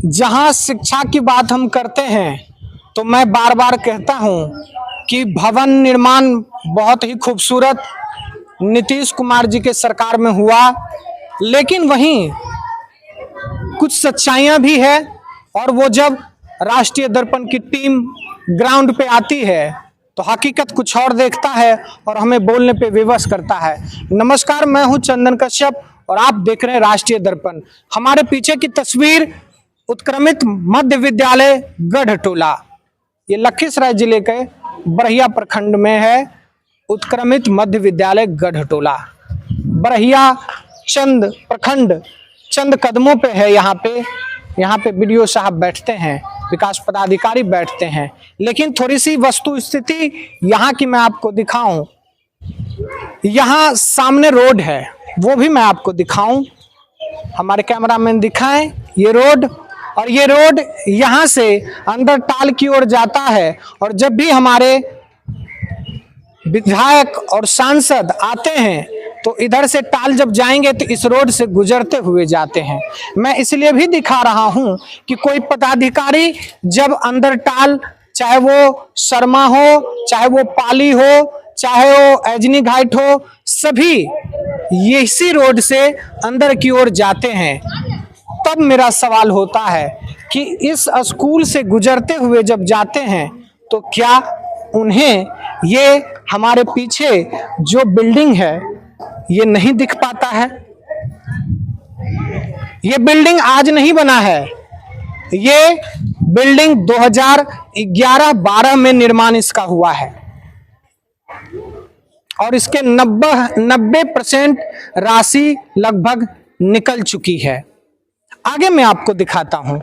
जहां शिक्षा की बात हम करते हैं तो मैं बार बार कहता हूं कि भवन निर्माण बहुत ही खूबसूरत नीतीश कुमार जी के सरकार में हुआ, लेकिन वहीं कुछ सच्चाइयां भी है। और वो जब राष्ट्रीय दर्पण की टीम ग्राउंड पे आती है तो हकीकत कुछ और देखता है और हमें बोलने पे विवश करता है। नमस्कार, मैं हूं चंदन कश्यप और आप देख रहे हैं राष्ट्रीय दर्पण। हमारे पीछे की तस्वीर उत्क्रमित मध्य विद्यालय गढ़टोला, ये लखीसराय जिले के बरहिया प्रखंड में है। उत्क्रमित मध्य विद्यालय गढ़टोला बरहिया चंद प्रखंड चंद कदमों पे है। यहाँ पे बीडीओ साहब बैठते हैं, विकास पदाधिकारी बैठते हैं। लेकिन थोड़ी सी वस्तु स्थिति यहाँ की मैं आपको दिखाऊं। यहाँ सामने रोड है, वो भी मैं आपको दिखाऊं। हमारे कैमरामैन दिखाएं ये रोड, और ये रोड यहाँ से अंदर टाल की ओर जाता है। और जब भी हमारे विधायक और सांसद आते हैं तो इधर से टाल जब जाएंगे तो इस रोड से गुजरते हुए जाते हैं। मैं इसलिए भी दिखा रहा हूं कि कोई पदाधिकारी जब अंदर टाल, चाहे वो शर्मा हो, चाहे वो पाली हो, चाहे वो एजनी घाट हो, सभी इसी रोड से अंदर की ओर जाते हैं। तब मेरा सवाल होता है कि इस स्कूल से गुजरते हुए जब जाते हैं तो क्या उन्हें ये हमारे पीछे जो बिल्डिंग है ये नहीं दिख पाता है? ये बिल्डिंग आज नहीं बना है, ये बिल्डिंग 2011-12 में निर्माण इसका हुआ है और इसके 90% राशि लगभग निकल चुकी है। आगे मैं आपको दिखाता हूं,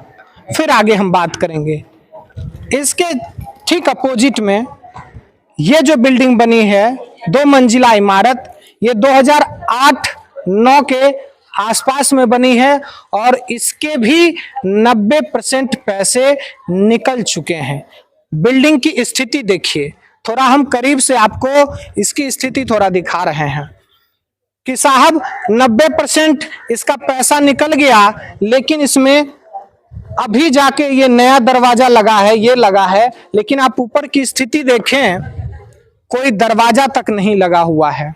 फिर आगे हम बात करेंगे। इसके ठीक अपोजिट में ये जो बिल्डिंग बनी है 2 मंजिला इमारत, ये 2008-9 के आसपास में बनी है और इसके भी 90% पैसे निकल चुके हैं। बिल्डिंग की स्थिति देखिए, थोड़ा हम करीब से आपको इसकी स्थिति थोड़ा दिखा रहे हैं कि साहब 90% इसका पैसा निकल गया, लेकिन इसमें अभी जाके ये नया दरवाजा लगा है, ये लगा है, लेकिन आप ऊपर की स्थिति देखें, कोई दरवाजा तक नहीं लगा हुआ है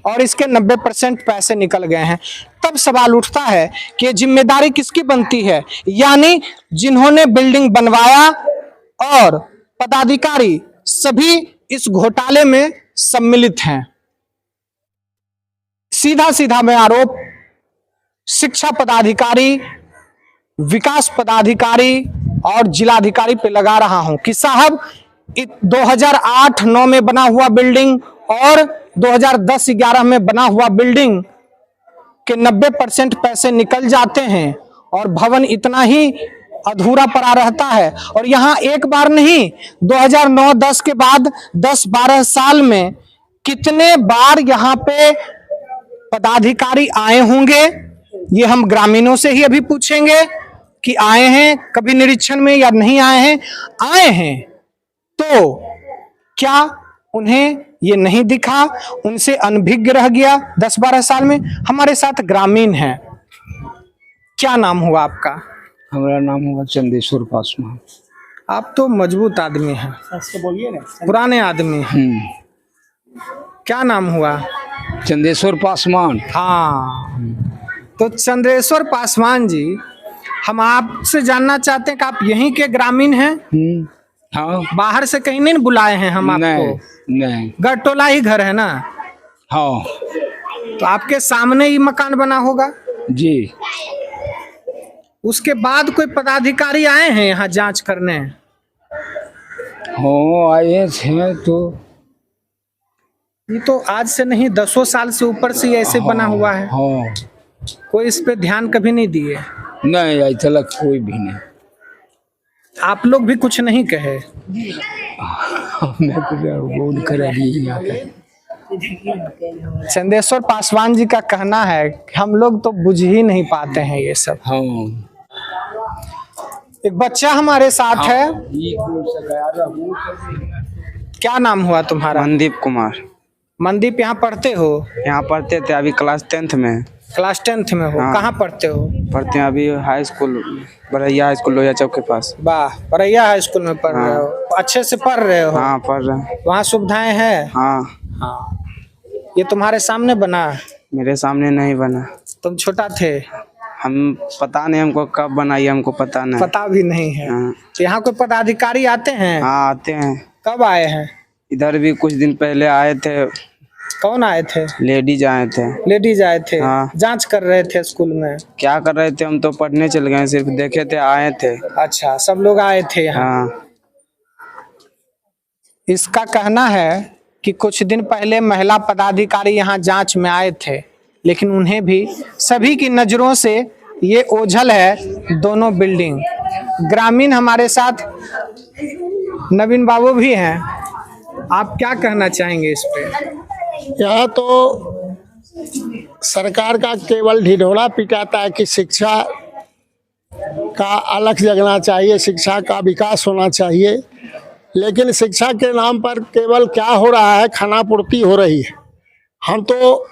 और इसके 90% पैसे निकल गए हैं। तब सवाल उठता है कि ये जिम्मेदारी किसकी बनती है? यानी जिन्होंने बिल्डिंग बनवाया और पदाधिकारी सभी इस घोटाले में सम्मिलित हैं। सीधा सीधा मैं आरोप शिक्षा पदाधिकारी, विकास पदाधिकारी और जिलाधिकारी पे लगा रहा हूं कि साहब 2008-9 में बना हुआ बिल्डिंग और 2010-11 में बना हुआ बिल्डिंग के 90% पैसे निकल जाते हैं और भवन इतना ही अधूरा पड़ा रहता है। और यहाँ एक बार नहीं, 2009-10 के बाद 10-12 साल में कितने बार यहाँ पे पदाधिकारी आए होंगे, ये हम ग्रामीणों से ही अभी पूछेंगे कि आए हैं कभी निरीक्षण में या नहीं आए हैं। आए हैं तो क्या उन्हें ये नहीं दिखा, उनसे अनभिज्ञ रह गया 10-12 साल में? हमारे साथ ग्रामीण हैं। क्या नाम हुआ आपका? हमारा नाम हुआ चंदेश्वर पासवान। आप तो मजबूत आदमी हैं, बोलिए ना, पुराने आदमी हैं। क्या नाम हुआ? चंदेश्वर पासवान। हाँ, तो चंद्रेश्वर पासवान जी, हम आपसे जानना चाहते हैं कि आप यहीं के ग्रामीण हैं? हाँ। बाहर से कहीं नहीं बुलाए हैं हम आपको? नहीं। गढ़टोला ही घर है ना? हाँ। तो आपके सामने ही मकान बना होगा जी। उसके बाद कोई पदाधिकारी आए हैं यहाँ जांच करने? हाँ, आए थे। तो ये तो आज से नहीं, 10 साल से ऊपर से ऐसे बना हुआ है। हाँ। कोई इस पे ध्यान कभी नहीं दिए? नहीं, आज तक कोई भी नहीं। आप लोग भी कुछ नहीं कहे? मैं बोल कर चंदेश्वर पासवान जी का कहना है कि हम लोग तो बुझ ही नहीं पाते हैं ये सब। हाँ। एक बच्चा हमारे साथ है। क्या नाम हुआ तुम्हारा? मनदीप कुमार। मनदीप, यहाँ पढ़ते हो? यहाँ पढ़ते थे, अभी क्लास 10th में। क्लास 10th में हो। हाँ। कहाँ पढ़ते हो? पढ़ते हैं अभी high school, Baraiya high school Lohia Chowk के पास। वाह, बरैया हाई स्कूल में पढ़ रहे हो। अच्छे से पढ़ रहे हो? हाँ पढ़ रहे हैं। वहाँ सुविधाएं हैं? हाँ। हाँ। ये तुम्हारे सामने बना? मेरे सामने नहीं बना। तुम छोटा थे? हम पता नहीं हमको कब बनाई, हमको पता नहीं। पता भी नहीं है। हाँ। तो यहाँ कोई पदाधिकारी आते हैं? हाँ आते हैं। कब आए हैं? इधर भी कुछ दिन पहले आए थे। कौन आए थे? लेडीज आए थे। लेडीज आए थे? हाँ। जांच कर रहे थे स्कूल में? क्या कर रहे थे, हम तो पढ़ने चल गए, सिर्फ देखे थे, आए थे। अच्छा, सब लोग आए थे यहाँ? हाँ। इसका कहना है कि कुछ दिन पहले महिला पदाधिकारी यहाँ जांच में आए थे, लेकिन उन्हें भी सभी की नजरों से ये ओझल है दोनों बिल्डिंग। ग्रामीण हमारे साथ नवीन बाबू भी हैं। आप क्या कहना चाहेंगे इस पे? यहाँ तो सरकार का केवल ढिढोरा पिटाता है कि शिक्षा का अलग जगना चाहिए, शिक्षा का विकास होना चाहिए, लेकिन शिक्षा के नाम पर केवल क्या हो रहा है, खानापूर्ति हो रही है। हम तो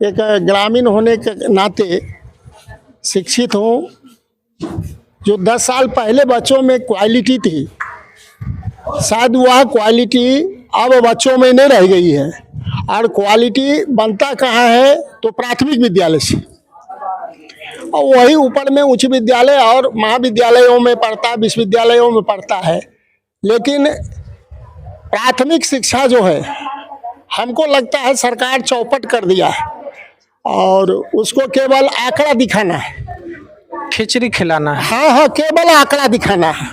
एक ग्रामीण होने के नाते शिक्षित हूँ। जो 10 साल पहले बच्चों में क्वालिटी थी, शायद वह क्वालिटी अब बच्चों में नहीं रह गई है। और क्वालिटी बनता कहाँ है, तो प्राथमिक विद्यालय से, और वही ऊपर में उच्च विद्यालय और महाविद्यालयों में पढ़ता है, विश्वविद्यालयों में पढ़ता है। लेकिन प्राथमिक शिक्षा जो है, हमको लगता है सरकार चौपट कर दिया है और उसको केवल आंकड़ा दिखाना है, खिचड़ी खिलाना है। हाँ हाँ, केवल आंकड़ा दिखाना है,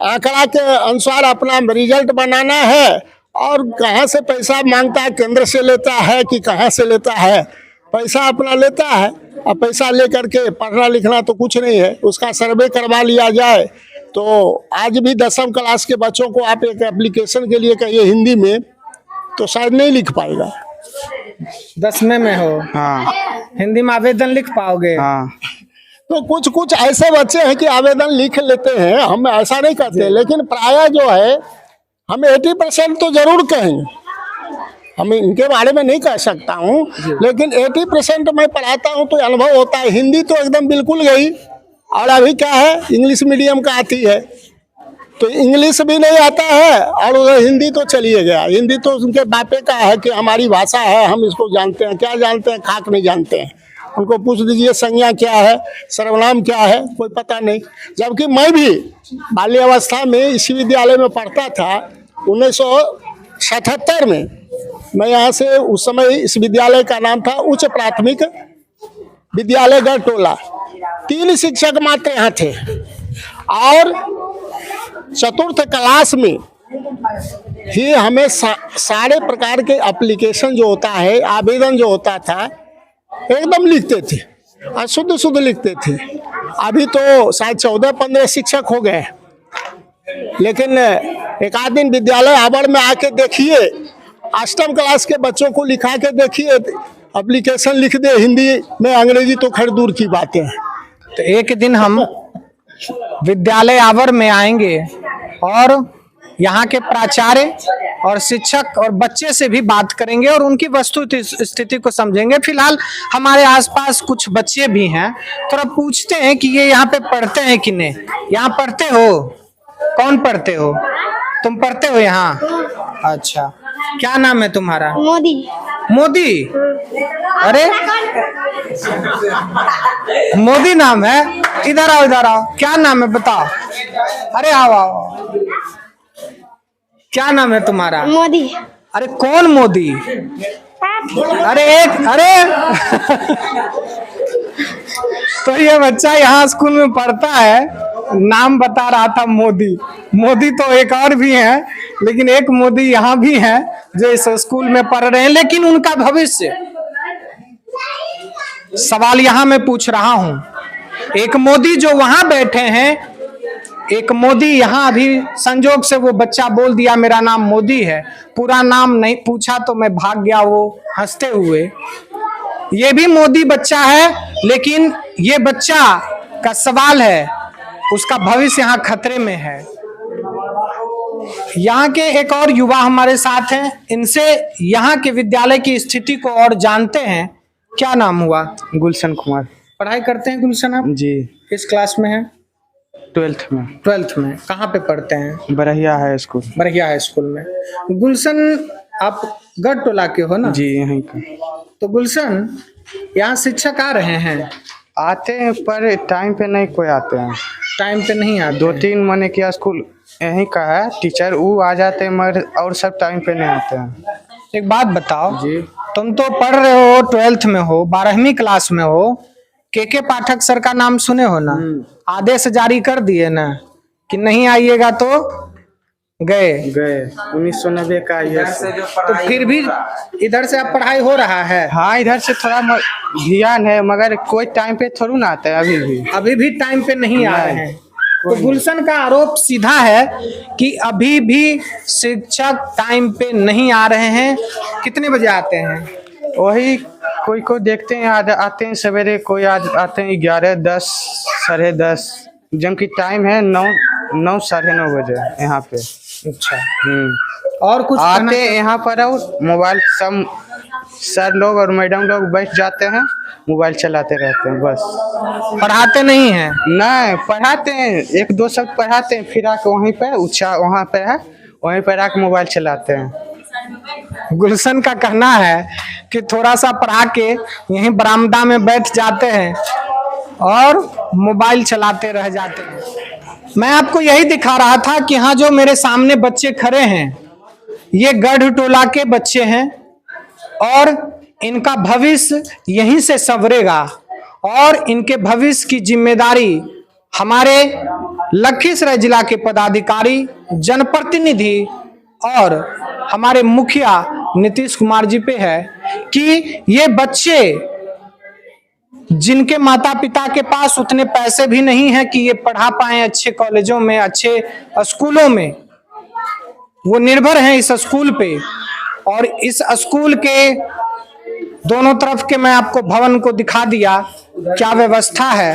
आंकड़ा के अनुसार अपना रिजल्ट बनाना है। और कहाँ से पैसा मांगता है, केंद्र से लेता है कि कहाँ से लेता है, पैसा अपना लेता है। और पैसा लेकर के पढ़ना लिखना तो कुछ नहीं है। उसका सर्वे करवा लिया जाए तो आज भी 10वीं क्लास के बच्चों को आप एक एप्लीकेशन के लिए कहिए हिंदी में, तो शायद नहीं लिख पाएगा। 10वीं में हो? हाँ। हिंदी में आवेदन लिख पाओगे? हाँ। तो कुछ कुछ ऐसे बच्चे हैं कि आवेदन लिख लेते हैं, हम ऐसा नहीं कहते, लेकिन प्रायः जो है हम 80% तो जरूर कहेंगे। हम इनके बारे में नहीं कह सकता हूँ, लेकिन 80% मैं पढ़ाता हूँ तो अनुभव होता है। हिंदी तो एकदम बिल्कुल गई, और अभी क्या है, इंग्लिश मीडियम का आती है, तो इंग्लिश भी नहीं आता है और उधर हिंदी तो चलिए गया। हिंदी तो उनके बापे का है कि हमारी भाषा है, हम इसको जानते हैं। क्या जानते हैं? खाक नहीं जानते हैं। उनको पूछ दीजिए संज्ञा क्या है, सर्वनाम क्या है, कोई पता नहीं। जबकि मैं भी बाल्यावस्था में इसी विद्यालय में पढ़ता था। 1977 में मैं यहाँ से, उस समय इस विद्यालय का नाम था उच्च प्राथमिक विद्यालय गढ़टोला। 3 शिक्षक मात्र यहाँ थे, और चतुर्थ क्लास में ही हमें सारे प्रकार के एप्लीकेशन जो होता है, आवेदन जो होता था, एकदम लिखते थे और शुद्ध शुद्ध लिखते थे। अभी तो शायद 14-15 शिक्षक हो गए, लेकिन एक आध दिन विद्यालय आवर में आके देखिए, 8वीं क्लास के बच्चों को लिखा के देखिए, एप्लीकेशन लिख दे हिंदी में, अंग्रेजी तो खैर दूर की बातें हैं। तो एक दिन हम विद्यालय आवर में आएंगे और यहाँ के प्राचार्य और शिक्षक और बच्चे से भी बात करेंगे और उनकी वस्तु स्थिति को समझेंगे। फिलहाल हमारे आसपास कुछ बच्चे भी हैं, थोड़ा पूछते हैं कि ये यहाँ पे पढ़ते हैं कि नहीं। यहाँ पढ़ते हो? कौन पढ़ते हो? तुम पढ़ते हो यहाँ? अच्छा, क्या नाम है तुम्हारा? मोदी। मोदी? अरे मोदी नाम है? इधर आओ, इधर आओ। क्या नाम है बताओ? अरे आओ आओ। क्या नाम है तुम्हारा? मोदी। अरे कौन मोदी? अरे तो ये बच्चा यहाँ स्कूल में पढ़ता है, नाम बता रहा था मोदी। मोदी तो एक और भी है, लेकिन एक मोदी यहाँ भी है जो इस स्कूल में पढ़ रहे हैं, लेकिन उनका भविष्य सवाल यहाँ मैं पूछ रहा हूँ। एक मोदी जो वहां बैठे हैं, एक मोदी यहाँ अभी संजोग से वो बच्चा बोल दिया मेरा नाम मोदी है, पूरा नाम नहीं पूछा तो मैं भाग गया वो हंसते हुए। ये भी मोदी बच्चा है, लेकिन ये बच्चा का सवाल है, उसका भविष्य यहाँ खतरे में है। यहाँ के एक और युवा हमारे साथ हैं, इनसे यहाँ के विद्यालय की स्थिति को और जानते हैं। क्या नाम हुआ? गुलशन कुमार। पढ़ाई करते हैं गुलशन आप? जी। किस क्लास में है? 12th में। 12th में। कहाँ पे पढ़ते हैं? Barahiya high school. Barahiya high school में। गुलशन, आप गढ़ टोला के हो ना? जी यहीं का। तो गुलशन, यहाँ शिक्षक आ रहे हैं? आते हैं पर टाइम पे नहीं कोई आते हैं। टाइम पे नहीं आते? 2-3 महीने की स्कूल यहीं का है टीचर, वो आ जाते हैं मगर और सब टाइम पे नहीं आते हैं। एक बात बताओ जी। तुम तो पढ़ रहे हो, 12th में हो, 12वीं क्लास में हो, के पाठक सर का नाम सुने हो ना? आदेश जारी कर दिए ना कि नहीं आइएगा तो गए। 1990 का ये। तो फिर भी इधर से अब पढ़ाई हो रहा है? हाँ इधर से थोड़ा ध्यान है मगर कोई टाइम पे थोड़ा ना आता है। अभी भी टाइम पे नहीं आ रहे हैं। तो गुलशन का आरोप सीधा है कि अभी भी शिक्षक टाइम पे नहीं आ रहे हैं। कितने बजे आते हैं? वही कोई को देखते हैं आते हैं सवेरे, कोई आज आते हैं 11, 10, 10:30, जबकि टाइम है 9, 9, 9:30 बजे यहाँ पे। अच्छा। और कुछ आते यहाँ पर और मोबाइल सब सर लोग और मैडम लोग बैठ जाते हैं, मोबाइल चलाते रहते हैं बस। पढ़ाते नहीं हैं? नहीं पढ़ाते हैं, 1-2 शब्द पढ़ाते हैं, फिर आके वहीं पे वहाँ पे है, वहीं पर आके मोबाइल चलाते हैं। गुलशन का कहना है कि थोड़ा सा पढ़ा के यहीं बरामदा में बैठ जाते हैं और मोबाइल चलाते रह जाते हैं। मैं आपको यही दिखा रहा था कि हाँ, जो मेरे सामने बच्चे खड़े हैं ये गढ़ टोला के बच्चे हैं और इनका भविष्य यहीं से संवरेगा और इनके भविष्य की जिम्मेदारी हमारे लखीसराय जिला के पदाधिकारी, जनप्रतिनिधि और हमारे मुखिया नीतीश कुमार जी पे है कि ये बच्चे जिनके माता पिता के पास उतने पैसे भी नहीं है कि ये पढ़ा पाए अच्छे कॉलेजों में, अच्छे स्कूलों में, वो निर्भर हैं इस स्कूल पे। और इस स्कूल के दोनों तरफ के मैं आपको भवन को दिखा दिया, क्या व्यवस्था है।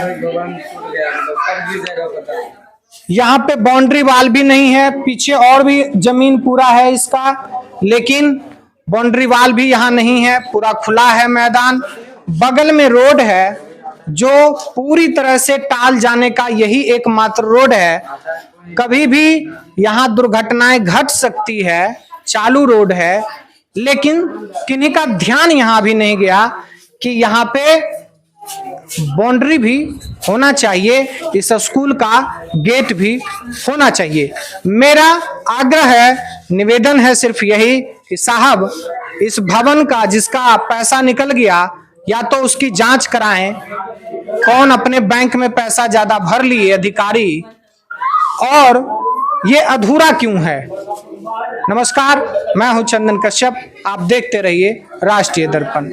यहाँ पे बाउंड्री वाल भी नहीं है, पीछे और भी जमीन पूरा है इसका, लेकिन बाउंड्री वाल भी यहाँ नहीं है, पूरा खुला है मैदान। बगल में रोड है जो पूरी तरह से टाल जाने का यही एकमात्र रोड है। कभी भी यहाँ दुर्घटनाएं घट सकती है, चालू रोड है, लेकिन किन्हीं का ध्यान यहाँ भी नहीं गया कि यहाँ पे बाउंड्री भी होना चाहिए, इस स्कूल का गेट भी होना चाहिए। मेरा आग्रह है, निवेदन है सिर्फ यही कि साहब इस भवन का जिसका पैसा निकल गया या तो उसकी जांच कराएं, कौन अपने बैंक में पैसा ज्यादा भर लिए अधिकारी, और ये अधूरा क्यों है। नमस्कार, मैं हूं चंदन कश्यप, आप देखते रहिए राष्ट्रीय दर्पण।